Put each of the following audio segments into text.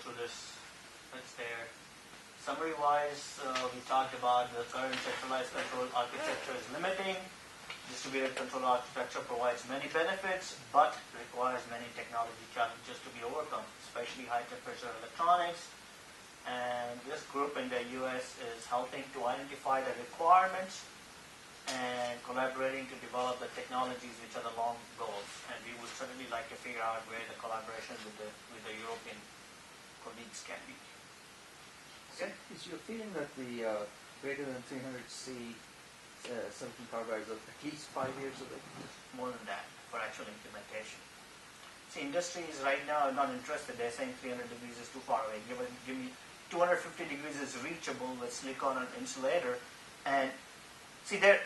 through this. That's there. Summary-wise, we talked about the current centralized control architecture is limiting. Distributed control architecture provides many benefits, but requires many technology challenges to be overcome, especially high-temperature electronics. And this group in the US is helping to identify the requirements and collaborating to develop the technologies which are the long goals. And we would certainly like to figure out where the collaboration with the European colleagues can be. Okay? Is your feeling that the greater than 300C silicon carbides are at least 5 years away? More than that for actual implementation. See, industry is right now not interested. They're saying 300 degrees is too far away. Give me 250 degrees is reachable with silicon and insulator. And see there's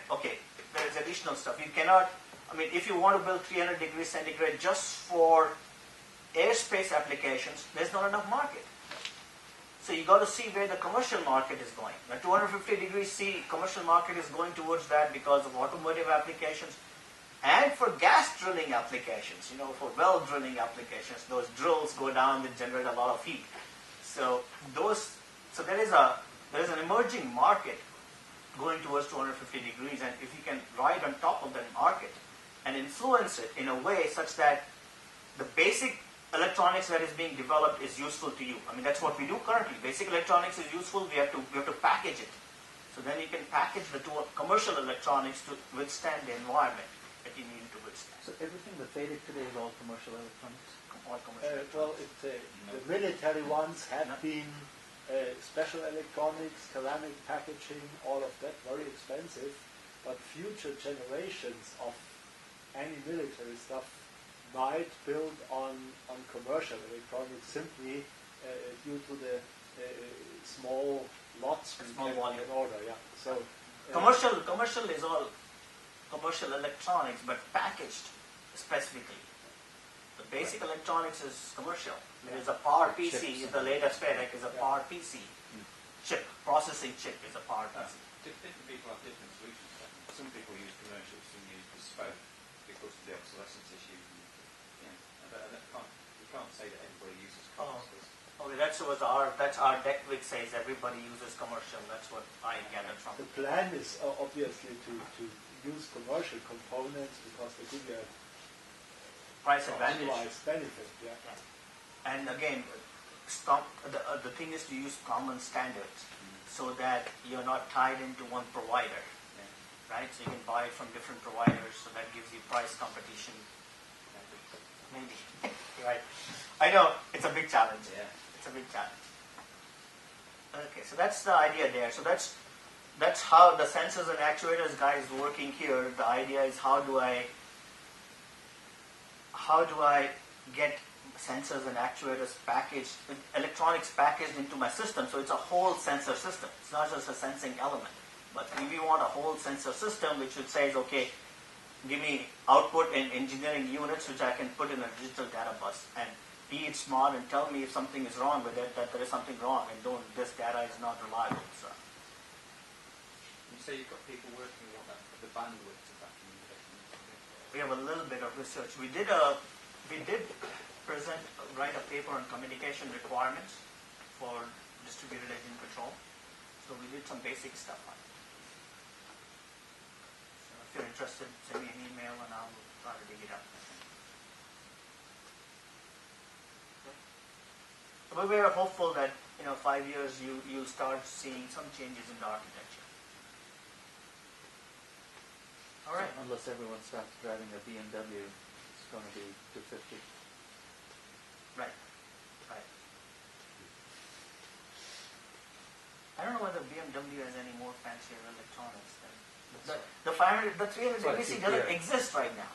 additional stuff. You cannot, if you want to build 300 degrees centigrade just for airspace applications, there's not enough market. So you got to see where the commercial market is going. Now 250 degrees C commercial market is going towards that because of automotive applications and for gas drilling applications, for well drilling applications. Those drills go down, they generate a lot of heat. So there is an emerging market going towards 250 degrees, and if you can ride on top of that market and influence it in a way such that the basic electronics that is being developed is useful to you. That's what we do currently. Basic electronics is useful. We have to package it. So then you can package the commercial electronics to withstand the environment that you need to withstand. So everything that faded today is all commercial electronics? All commercial electronics. The military ones have been special electronics, ceramic packaging, all of that, very expensive. But future generations of any military stuff might build on commercial electronics simply due to the small lots we can order. Yeah. So commercial is all commercial electronics, but packaged specifically. The basic electronics is commercial. There is a power PC. The latest FedEx is a power PC. Chip processing chip is a power PC. Different people have different solutions. Some people use commercial, some use bespoke because of the obsolescence issue. You can't say that everybody uses commercial. Okay, that's our DECVIC says everybody uses commercial. That's what I gathered from. The plan is obviously to use commercial components because they give you a price advantage. Benefit. Yeah. And again, the thing is to use common standards so that you're not tied into one provider, right? So you can buy from different providers, so that gives you price competition. Maybe. Right. I know, it's a big challenge. Yeah. It's a big challenge. Okay, so that's the idea there. So that's how the sensors and actuators guy is working here. The idea is how do I get sensors and actuators packaged, electronics packaged into my system, so it's a whole sensor system. It's not just a sensing element. But if you want a whole sensor system which would say, okay, give me output in engineering units which I can put in a digital data bus and be it smart and tell me if something is wrong with it, that there is something wrong and this data is not reliable. So. You say you've got people working on the bandwidth of that communication? We have a little bit of research. We did write a paper on communication requirements for distributed agent control. So we did some basic stuff on it. If you're interested, send me an email and I'll try to dig it up. But we're hopeful that 5 years you'll start seeing some changes in the architecture. All right. So unless everyone starts driving a BMW, it's going to be 250. Right. I don't know whether BMW has any more fancier electronics than the 300 degree C doesn't exist right now.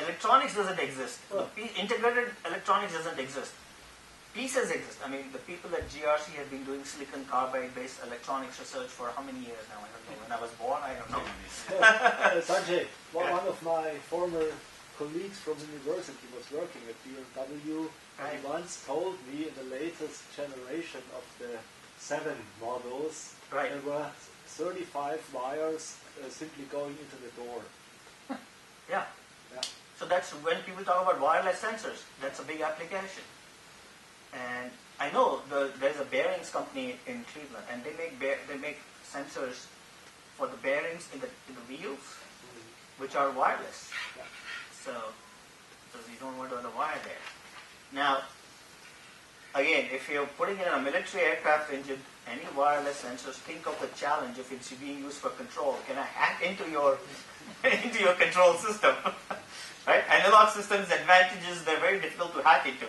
Electronics doesn't exist. Integrated electronics doesn't exist. Pieces exist. The people at GRC have been doing silicon carbide based electronics research for how many years now? I don't know. When I was born, I don't know. Sanjay, one of my former colleagues from university was working at BMW and once told me in the latest generation of the 7 models, there were 35 wires simply going into the door. Yeah. So that's when people talk about wireless sensors. That's a big application. And I know bearings company in Cleveland, and they make sensors for the bearings in the wheels, which are wireless. Yeah. So you don't want to have the wire there. Now, again, if you're putting in a military aircraft engine, any wireless sensors, think of the challenge if it's being used for control. Can I hack into your into your control system? Right? Analog systems advantages, they're very difficult to hack into.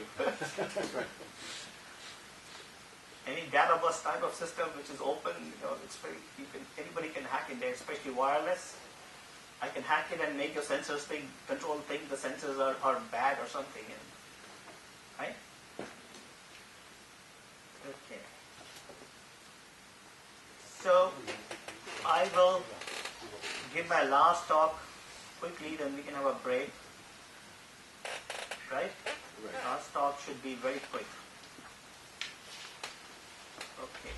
Any data bus type of system which is open, it's very, anybody can hack in there, especially wireless. I can hack it and make your sensors control think the sensors are bad or something. Right? Okay. So I will give my last talk quickly, then we can have a break. Right? Last talk should be very quick. Okay.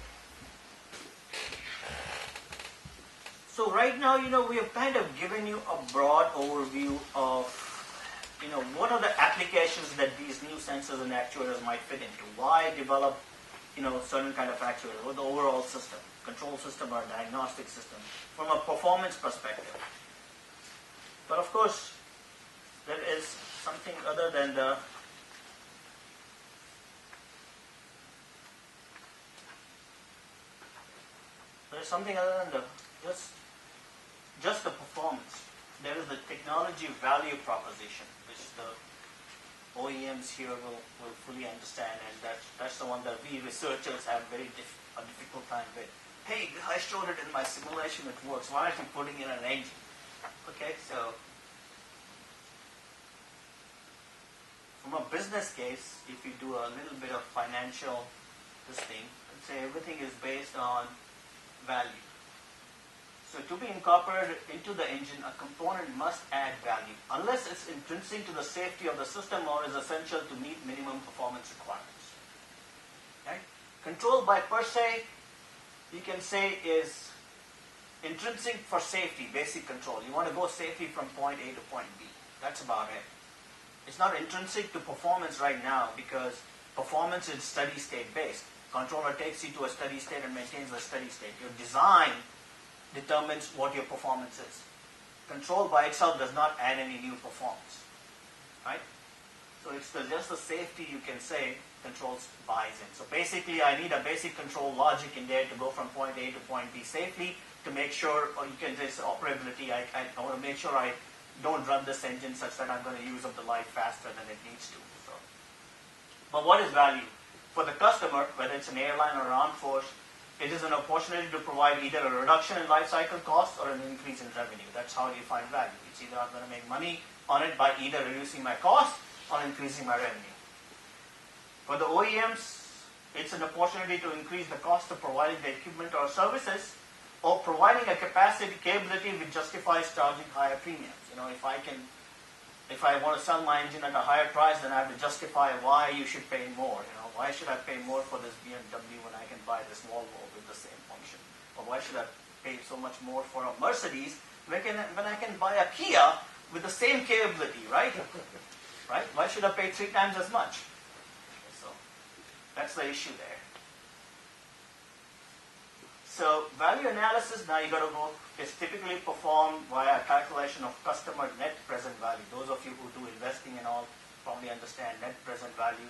So right now, we have kind of given you a broad overview of, what are the applications that these new sensors and actuators might fit into. Why develop, certain kind of actuator, or the overall system, control system or diagnostic system, from a performance perspective. But of course, there is something other than the just the performance. There is the technology value proposition, which the OEMs here will fully understand, and that's the one that we researchers have a difficult time with. Hey, I showed it in my simulation, it works. Why aren't you putting in an engine? Okay, so from a business case, if you do a little bit of financial thing, let's say everything is based on value. So to be incorporated into the engine, a component must add value, unless it's intrinsic to the safety of the system or is essential to meet minimum performance requirements. Right? Control by per se, you can say, is intrinsic for safety, basic control. You want to go safely from point A to point B. That's about it. It's not intrinsic to performance right now, because performance is steady state based. Controller takes you to a steady state and maintains a steady state. Your design determines what your performance is. Control by itself does not add any new performance. Right? So it's just the safety, you can say, controls buys in. So basically I need a basic control logic in there to go from point A to point B safely, to make sure, or you can say operability, I want to make sure I don't run this engine such that I'm going to use up the life faster than it needs to. So, but what is value? For the customer, whether it's an airline or an armed force, it is an opportunity to provide either a reduction in life cycle costs or an increase in revenue. That's how you find value. It's either I'm going to make money on it by either reducing my cost or increasing my revenue. For the OEMs, it's an opportunity to increase the cost of providing the equipment or services, or providing a capability which justifies charging higher premiums. If I want to sell my engine at a higher price, then I have to justify why you should pay more. Why should I pay more for this BMW when I can buy this Volvo with the same function? Or why should I pay so much more for a Mercedes when I can buy a Kia with the same capability, right? Right? Why should I pay 3 times as much? So that's the issue there. So value analysis, now you got to go, is typically performed via calculation of customer net present value. Those of you who do investing and all probably understand net present value.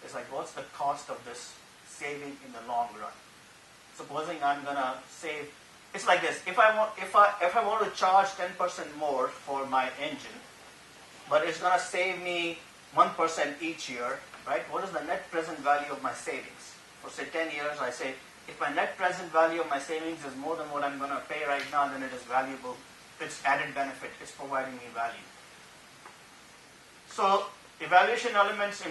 It's like, what's the cost of this saving in the long run? Supposing I'm gonna save, it's like this. If I want to charge 10% more for my engine, but it's gonna save me 1% each year, right? What is the net present value of my savings? For say 10 years, I say, if my net present value of my savings is more than what I'm going to pay right now, then it is valuable. It's added benefit. It's providing me value. So evaluation elements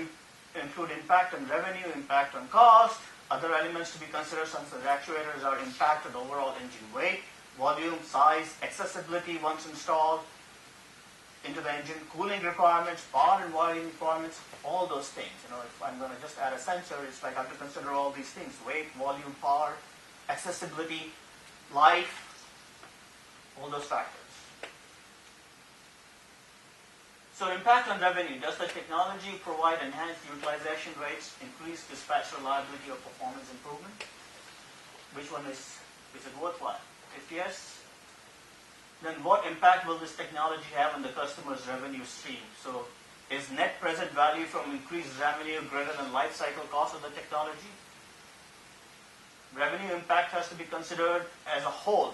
include impact on revenue, impact on cost. Other elements to be considered, such as actuators, are impact on overall engine weight, volume, size, accessibility once installed into the engine, cooling requirements, power and volume requirements, all those things. If I'm going to just add a sensor, it's like I have to consider all these things: weight, volume, power, accessibility, life, all those factors. So impact on revenue. Does the technology provide enhanced utilization rates, increased dispatch reliability, or performance improvement? Which one is it worthwhile? If yes, then what impact will this technology have on the customer's revenue stream? So is net present value from increased revenue greater than life cycle cost of the technology? Revenue impact has to be considered as a whole.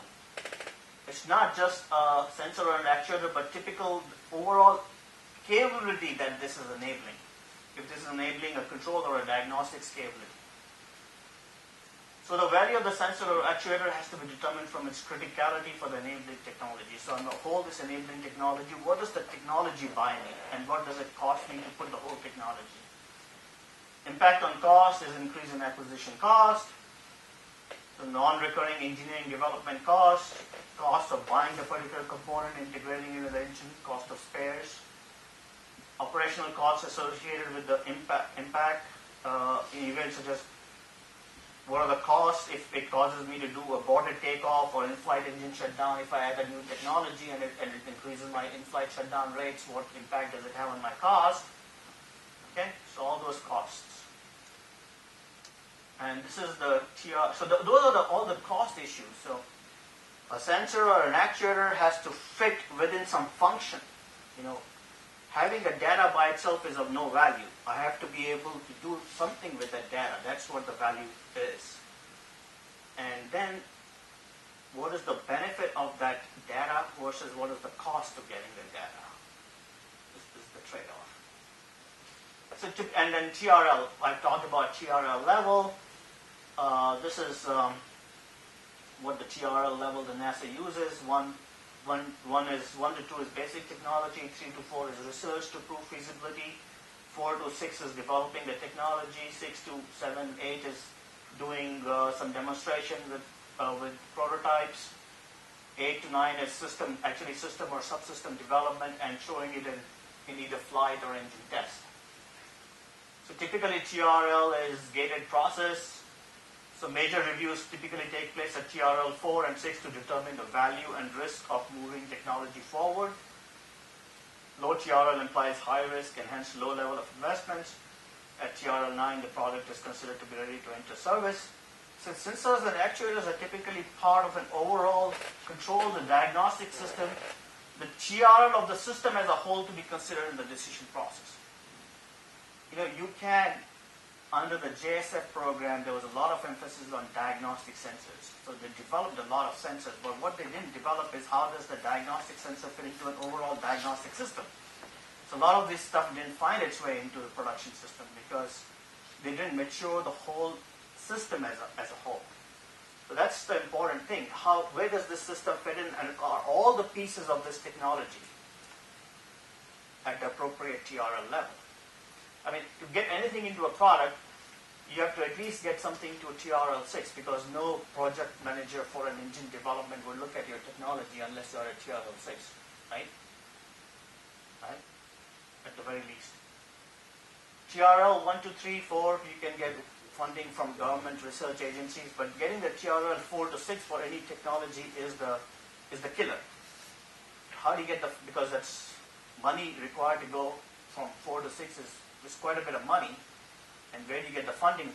It's not just a sensor or an actuator, but typical overall capability that this is enabling. If this is enabling a control or a diagnostics capability. So the value of the sensor or actuator has to be determined from its criticality for the enabling technology. So on the whole, this enabling technology, what does the technology buy me? And what does it cost me to put the whole technology? Impact on cost is increase in acquisition cost, the non-recurring engineering development cost, cost of buying the particular component, integrating into the engine, cost of spares, operational costs associated with the impact in events such as what are the costs if it causes me to do a boarded takeoff or in-flight engine shutdown if I add a new technology and it increases my in-flight shutdown rates, what impact does it have on my cost? Okay, so all those costs. And this is the TR. So those are all the cost issues. So a sensor or an actuator has to fit within some function. You know, having the data by itself is of no value. I have to be able to do something with that data. That's what the value is. And then what is the benefit of that data versus what is the cost of getting the data? This is the trade-off. So and then TRL, I've talked about TRL level. This is what the TRL level the NASA uses. 1 to 2 is basic technology, 3 to 4 is research to prove feasibility, 4 to 6 is developing the technology, 6 to 7, 8 is doing some demonstration with prototypes, 8 to 9 is system or subsystem development and showing it in either flight or engine test. So typically TRL is gated process. So major reviews typically take place at TRL 4 and 6 to determine the value and risk of moving technology forward. Low TRL implies high risk and hence low level of investments. At TRL 9, the product is considered to be ready to enter service. Since sensors and actuators are typically part of an overall control the diagnostic system, the TRL of the system as a whole to be considered in the decision process. You know, you can, under the JSF program, there was a lot of emphasis on diagnostic sensors. So they developed a lot of sensors, but what they didn't develop is how does the diagnostic sensor fit into an overall diagnostic system. So a lot of this stuff didn't find its way into the production system because they didn't mature the whole system as a whole. So that's the important thing. Where does this system fit in, and are all the pieces of this technology at the appropriate TRL level? I mean, to get anything into a product, you have to at least get something to a TRL 6 because no project manager for an engine development will look at your technology unless you're at TRL 6, right? Right? At the very least. TRL 1, 2, 3, 4, you can get funding from government research agencies, but getting the TRL 4 to 6 for any technology is the killer. How do you get because that's money required to go from 4 to 6 is quite a bit of money, and where do you get the funding?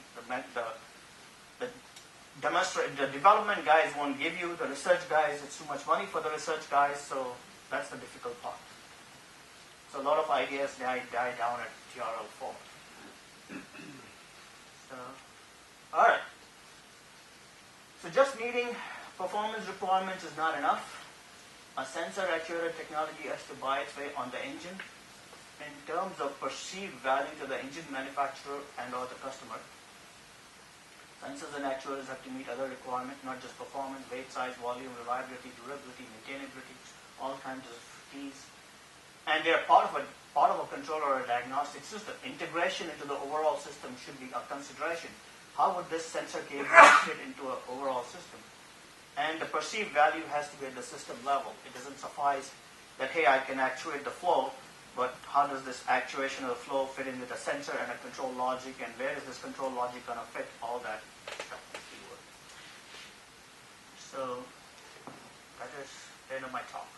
The development guys won't give you, the research guys, it's too much money for the research guys, so that's the difficult part. So a lot of ideas die down at TRL 4. So, all right. So just meeting performance requirements is not enough. A sensor actuator technology has to buy its way on the engine in terms of perceived value to the engine manufacturer and or the customer. Sensors and actuators have to meet other requirements, not just performance, weight, size, volume, reliability, durability, maintainability, all kinds of keys. And they're part of a controller or a diagnostic system. Integration into the overall system should be a consideration. How would this sensor capability fit into an overall system? And the perceived value has to be at the system level. It doesn't suffice that, hey, I can actuate the flow, but how does this actuation of the flow fit in with a sensor and a control logic, and where is this control logic going to fit? All that stuff is keyword. So that is the end of my talk.